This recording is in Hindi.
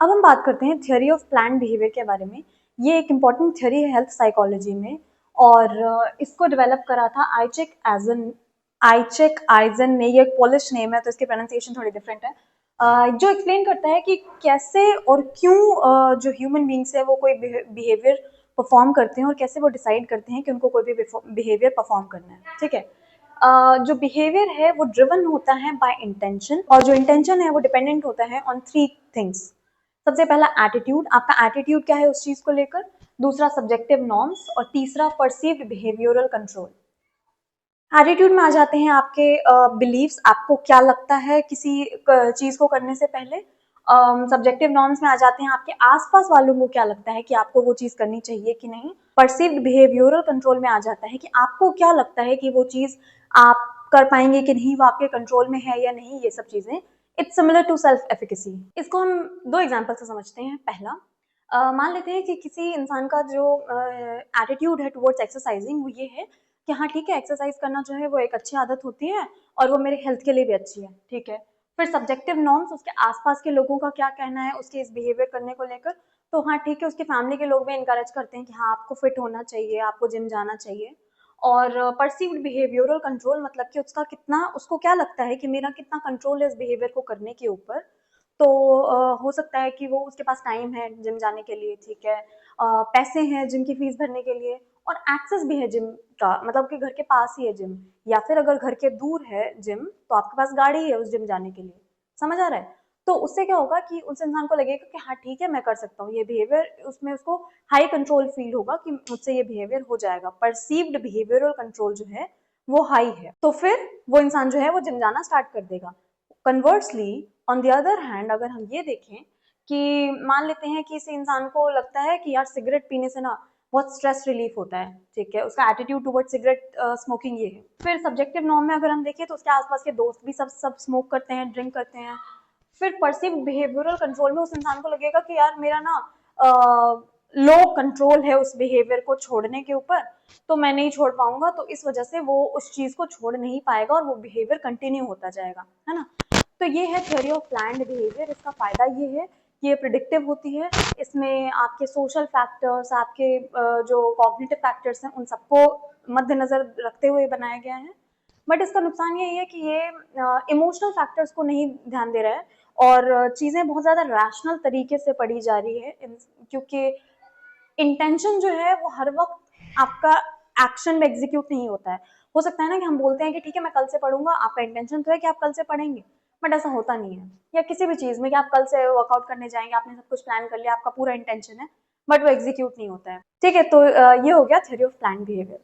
अब हम बात करते हैं थ्योरी ऑफ प्लान्ड बिहेवियर के बारे में। ये एक इम्पॉर्टेंट थ्योरी है हेल्थ साइकोलॉजी में और इसको डेवलप करा था आइचेक आइजन ने। ये एक पोलिश नेम है तो इसकी प्रोनाउंसिएशन थोड़ी डिफरेंट है। जो एक्सप्लेन करता है कि कैसे और क्यों जो ह्यूमन बींग्स है वो कोई बिहेवियर परफॉर्म करते हैं और कैसे वो डिसाइड करते हैं कि उनको कोई भी बिहेवियर परफॉर्म करना है। ठीक है, जो बिहेवियर है वो ड्रिवन होता है बाय इंटेंशन और जो इंटेंशन है वो डिपेंडेंट होता है ऑन 3 थिंग्स। सबसे पहला एटीट्यूड, आपका एटीट्यूड क्या है उस चीज को लेकर। दूसरा सब्जेक्टिव नॉर्म्स और तीसरा परसीव्ड बिहेवियरल कंट्रोल। एटीट्यूड में आ जाते हैं आपके बिलीव्स, आपको क्या लगता है किसी चीज को करने से पहले। सब्जेक्टिव नॉर्म्स में आ जाते हैं आपके आसपास वालों को क्या लगता है कि आपको वो चीज करनी चाहिए कि नहीं। परसीव्ड बिहेवियरल कंट्रोल में आ जाता है कि आपको क्या लगता है कि वो चीज आप कर पाएंगे कि नहीं, वो आपके कंट्रोल में है या नहीं, ये सब चीजें। It's similar to self efficacy. इसको हम 2 एग्जांपल से समझते हैं। पहला, मान लेते हैं कि किसी इंसान का जो एटीट्यूड है टुवर्ड्स एक्सरसाइजिंग वो ये है कि हाँ ठीक है, एक्सरसाइज करना जो है वो एक अच्छी आदत होती है और वो मेरे हेल्थ के लिए भी अच्छी है। ठीक है, फिर सब्जेक्टिव नॉर्म्स, उसके आसपास के लोगों का क्या कहना है उसके इस बिहेवियर करने को लेकर। तो हाँ ठीक है, उसके फैमिली के लोग भी इनकरेज करते हैं कि हाँ आपको फिट होना चाहिए, आपको जिम जाना चाहिए। और परसीव्ड बिहेवियरल कंट्रोल मतलब कि उसका कितना, उसको क्या लगता है कि मेरा कितना कंट्रोल है इस बिहेवियर को करने के ऊपर। तो हो सकता है कि वो उसके पास टाइम है जिम जाने के लिए, ठीक है, पैसे हैं जिम की फीस भरने के लिए और एक्सेस भी है जिम का, मतलब कि घर के पास ही है जिम, या फिर अगर घर के दूर है जिम तो आपके पास गाड़ी है उस जिम जाने के लिए। समझ आ रहा है? तो उससे क्या होगा कि उस इंसान को लगेगा कि हाँ ठीक है मैं कर सकता हूँ ये बिहेवियर, उसमें उसको हाई कंट्रोल फील होगा कि मुझसे ये बिहेवियर हो जाएगा। परसीव्ड बिहेवियरल कंट्रोल जो है वो हाई है, तो फिर वो इंसान जो है वो जिम जाना स्टार्ट कर देगा। Conversely, on the other hand, अगर हम ये देखें कि मान लेते हैं कि इसी इंसान को लगता है कि यार सिगरेट पीने से ना बहुत स्ट्रेस रिलीफ होता है, ठीक है, उसका एटीट्यूड टुवर्ड सिगरेट स्मोकिंग ये है। फिर सब्जेक्टिव नॉर्म में अगर हम देखें तो उसके आसपास के दोस्त भी सब सब स्मोक करते हैं, ड्रिंक करते हैं। फिर परसीव बिहेवियरल कंट्रोल में उस इंसान को लगेगा कि यार मेरा ना लो कंट्रोल है उस बिहेवियर को छोड़ने के ऊपर, तो मैं नहीं छोड़ पाऊंगा, तो इस वजह से वो उस चीज को छोड़ नहीं पाएगा और वो बिहेवियर कंटिन्यू होता जाएगा, है ना। तो ये है थ्योरी ऑफ प्लान्ड बिहेवियर। इसका फायदा ये है कि ये प्रिडिक्टिव होती है, इसमें आपके सोशल फैक्टर्स, आपके जो कॉग्निटिव फैक्टर्स हैं उन सबको मद्देनजर रखते हुए बनाया गया है। बट इसका नुकसान यही है कि ये इमोशनल फैक्टर्स को नहीं ध्यान दे रहा है और चीजें बहुत ज्यादा रैशनल तरीके से पढ़ी जा रही है, क्योंकि इंटेंशन जो है वो हर वक्त आपका एक्शन में एग्जीक्यूट नहीं होता है। हो सकता है ना कि हम बोलते हैं कि ठीक है मैं कल से पढ़ूंगा, आपका इंटेंशन तो है कि आप कल से पढ़ेंगे, बट ऐसा होता नहीं है। या किसी भी चीज में कि आप कल से वर्कआउट करने जाएंगे, आपने सब कुछ प्लान कर लिया, आपका पूरा इंटेंशन है, बट वो एग्जीक्यूट नहीं होता है। ठीक है, तो ये हो गया थ्योरी ऑफ प्लान्ड बिहेवियर।